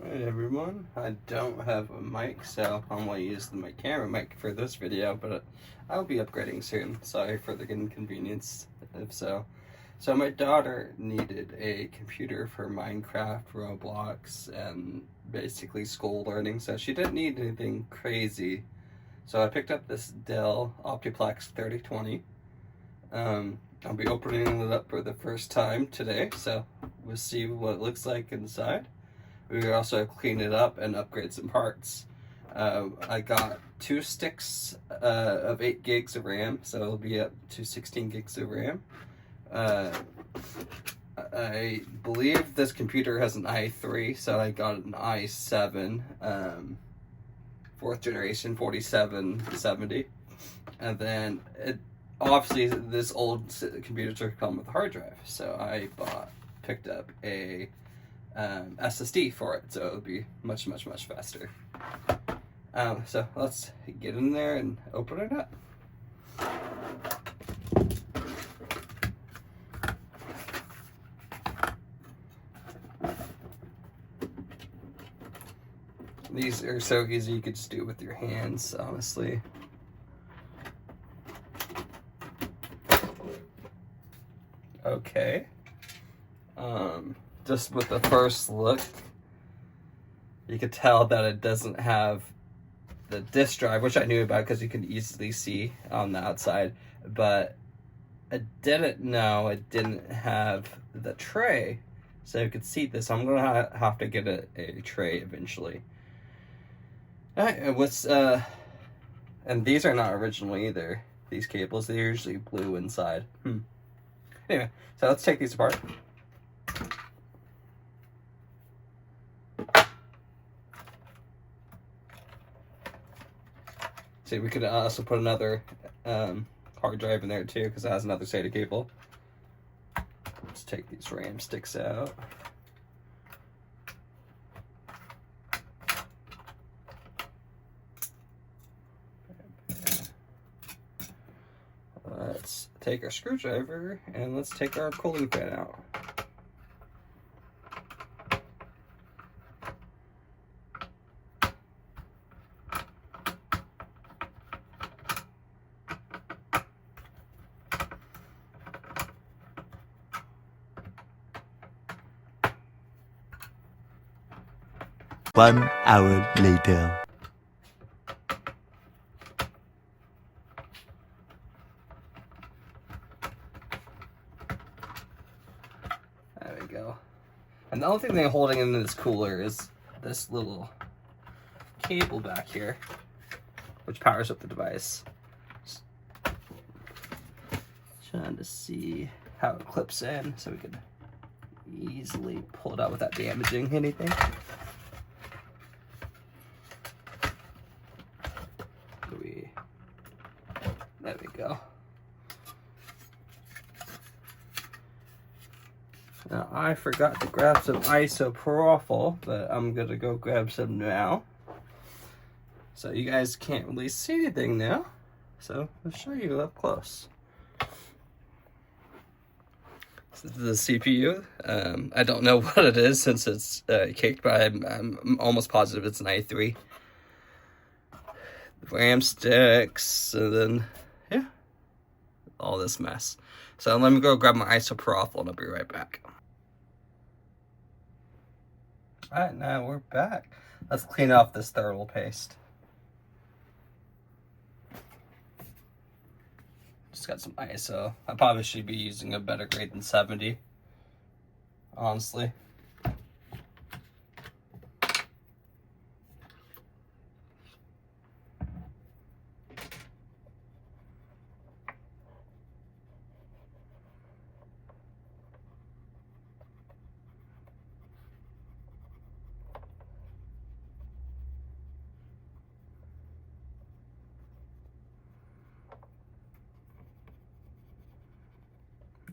Alright everyone, I don't have a mic, so I'm going to use my camera mic for this video, but I'll be upgrading soon. Sorry for the inconvenience, if so. So my daughter needed a computer for Minecraft, Roblox, and basically school learning, so she didn't need anything crazy. So I picked up this Dell Optiplex 3020. I'll be opening it up for the first time today, so we'll see what it looks like inside. We also clean it up and upgrade some parts. I got 2 sticks of 8 gigs of RAM, so it'll be up to 16 gigs of RAM. I believe this computer has an i3, so I got an i7, 4th generation 4770. And then, obviously, this old computer come with a hard drive, so I picked up a SSD for it, so it'll be much faster. So let's get in there and open it up. These are so easy, you could just do it with your hands, honestly. Okay. Just with the first look, you could tell that it doesn't have the disk drive, which I knew about because you can easily see on the outside, but I didn't know it didn't have the tray, so you could see this. I'm gonna have to get a tray eventually. Alright, and these are not original either. These cables, they're usually blue inside. Anyway, so let's take these apart. See, we could also put another hard drive in there too, because it has another SATA cable. Let's take these RAM sticks out. Let's take our screwdriver and let's take our cooling fan out. One hour later. There we go. And the only thing they're holding in this cooler is this little cable back here, which powers up the device. Just trying to see how it clips in so we can easily pull it out without damaging anything. There we go. Now, I forgot to grab some isopropyl, but I'm gonna go grab some now. So you guys can't really see anything now, so I'll show you up close. This is the CPU. I don't know what it is since it's caked, but I'm almost positive it's an i3. The RAM sticks, and then, yeah, all this mess. So let me go grab my isopropyl and I'll be right back. Alright, now we're back. Let's clean off this thermal paste. Just got some ISO. I probably should be using a better grade than 70, honestly.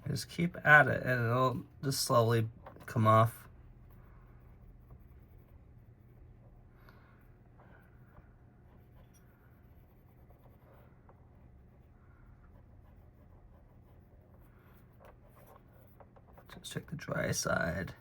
Just keep at it and it'll just slowly come off. Let's check the dry side.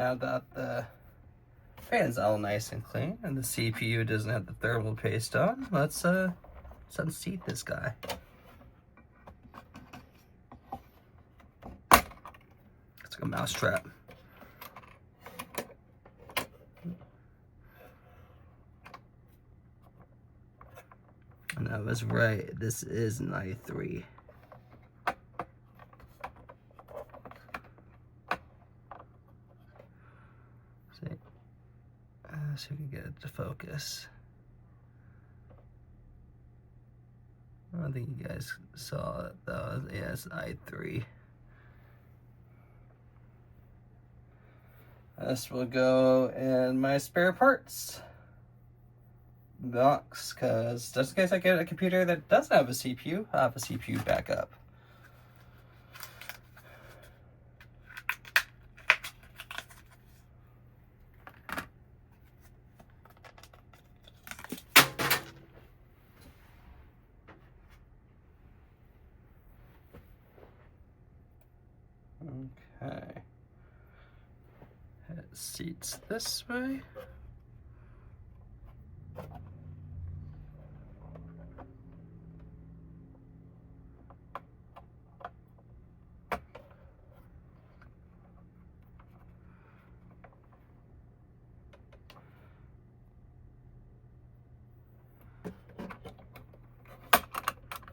now that the fan's all nice and clean and the CPU doesn't have the thermal paste on, let's unseat this guy. It's like a mouse trap. And I was right, this is an i3. See if we can get it to focus. I don't think you guys saw it though. Yeah, it's i3. This will go in my spare parts box, because just in case I get a computer that doesn't have a CPU, I have a CPU backup. Okay. It seats this way.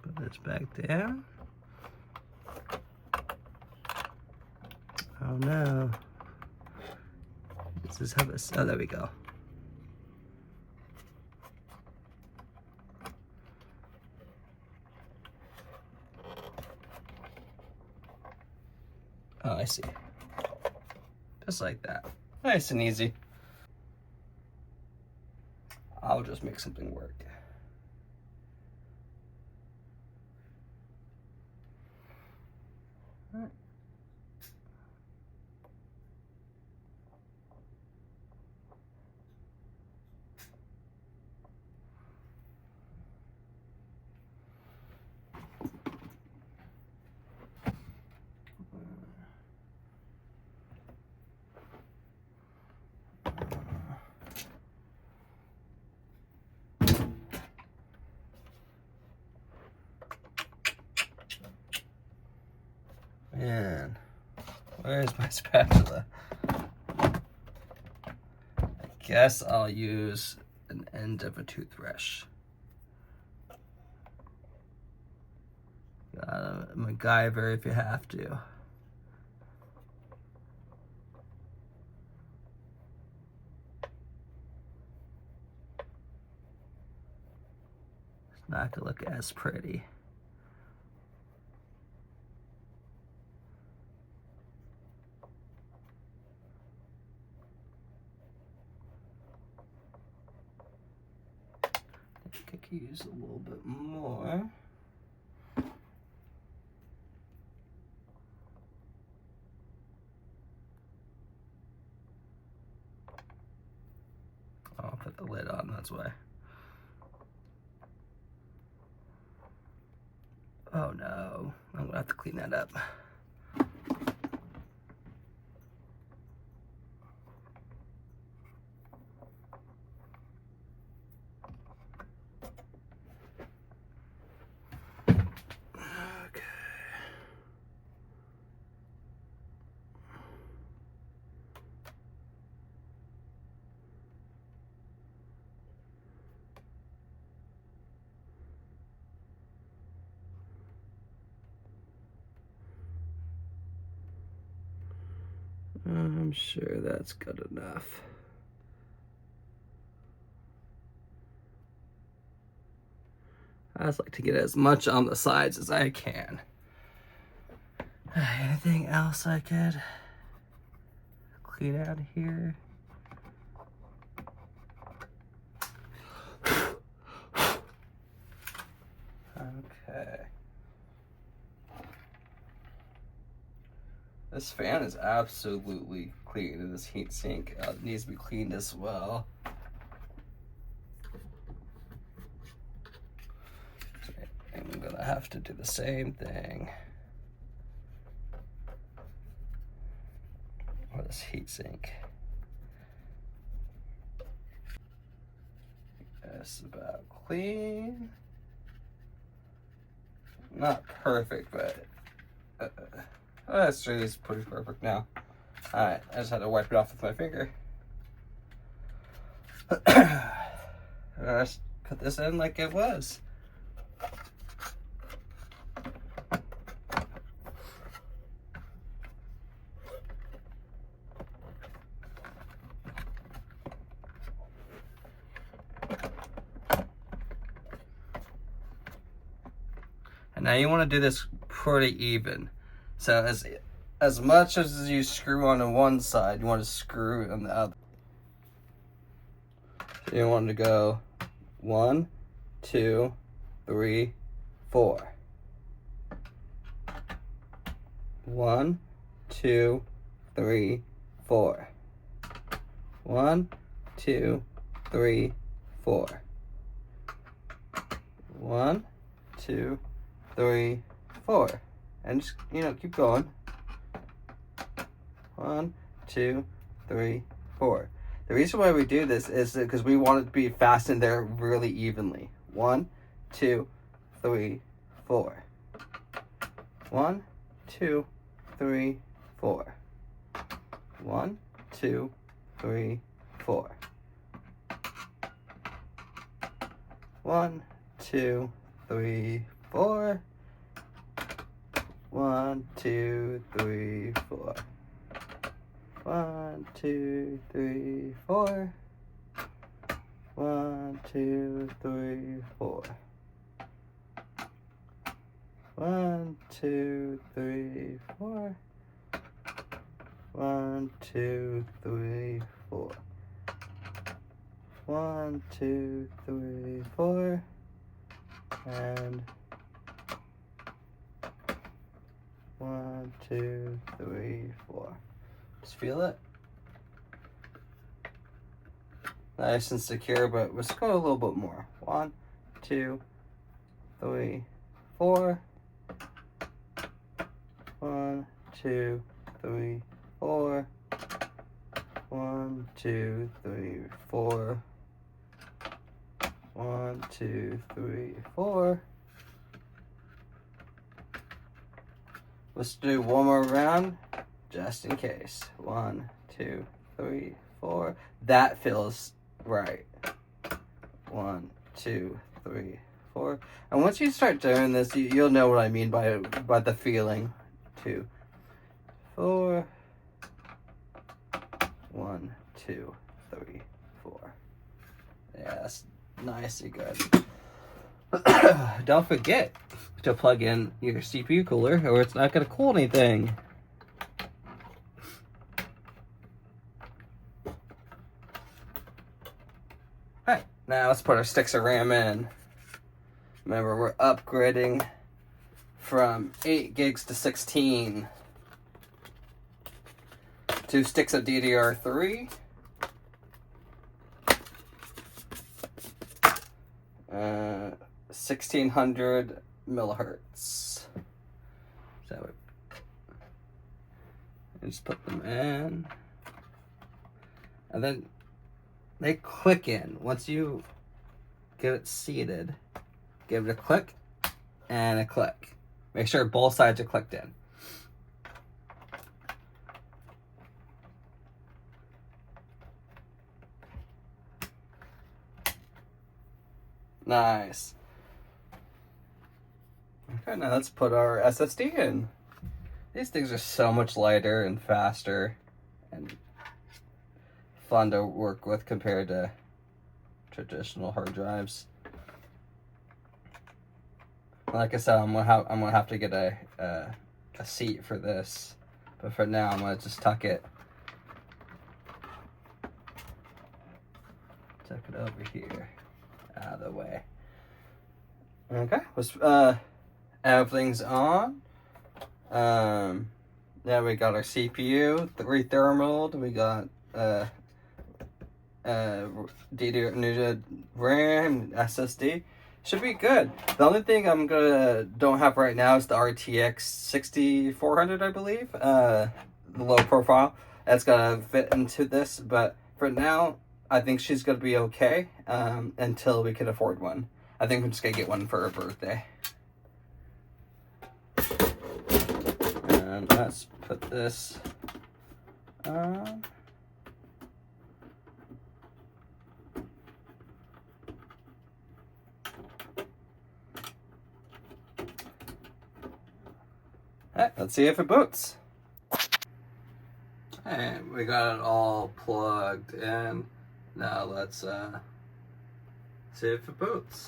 Put this back down. Oh no. This is how this, oh, there we go. Oh, I see. Just like that. Nice and easy. I'll just make something work. All right. Man, where's my spatula? I guess I'll use an end of a toothbrush. Gotta MacGyver if you have to. It's not gonna look as pretty. I could use a little bit more. I'll put the lid on, that's why. Oh no, I'm gonna have to clean that up. I'm sure that's good enough. I just like to get as much on the sides as I can. Anything else I could clean out here? Okay. This fan is absolutely clean, and this heat sink needs to be cleaned as well. I'm gonna have to do the same thing with this heatsink. It's about clean. Not perfect, but that's really pretty perfect now. Alright, I just had to wipe it off with my finger. Let's put this in like it was. And now you want to do this pretty even. So as much as you screw on one side, you want to screw on the other. So you want to go 1, 2, 3, 4. 1, 2, 3, 4. 1, 2, 3, 4. 1, 2, 3, 4. And just, keep going. 1, 2, 3, 4. The reason why we do this is because we want it to be fastened there really evenly. 1, 2, 3, 4. 1, 2, 3, 4. 1, 2, 3, 4. 1, 2, 3, 4. 1, 2, 3, 4. 1, 2, 3, 4. 1, 2, 3, 4. 1, 2, 3, 4. 1, 2, 3, 4. 1, 2, 3, 4. And 1, 2, 3, 4. Just feel it. Nice and secure, but let's go a little bit more. 1, 2, 3, 4. 1, 2, 3, 4. 1, 2, 3, 4. 1, 2, 3, 4. Let's do one more round, just in case. 1, 2, 3, 4. That feels right. 1, 2, 3, 4. And once you start doing this, you'll know what I mean by the feeling. 2, 4. 1, 2, 3, 4. Yeah, that's nice and good. Don't forget to plug in your CPU cooler or it's not going to cool anything. Alright, now let's put our sticks of RAM in. Remember, we're upgrading from 8 gigs to 16. 2 sticks of DDR3. 1600 millihertz. So just put them in, and then they click in. Once you get it seated, give it a click and a click. Make sure both sides are clicked in. Nice. Okay, now let's put our SSD in. These things are so much lighter and faster and fun to work with compared to traditional hard drives. Like I said, I'm gonna have to get a seat for this, but for now I'm gonna just tuck it over here, out of the way. Okay, let's everything's on. Now we got our CPU, 3 thermal. We got DDR RAM, SSD. Should be good. The only thing don't have right now is the RTX 6400, I believe. The low profile. that's gonna fit into this, but for now, I think she's gonna be okay until we can afford one. I think I'm just gonna get one for her birthday. And let's put this on. Alright, let's see if it boots. And we got it all plugged in. Now let's see if it boots.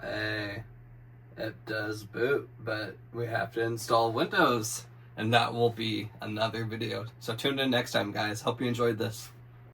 Hey, it does boot, but we have to install Windows, and that will be another video. So tune in next time, guys. Hope you enjoyed this.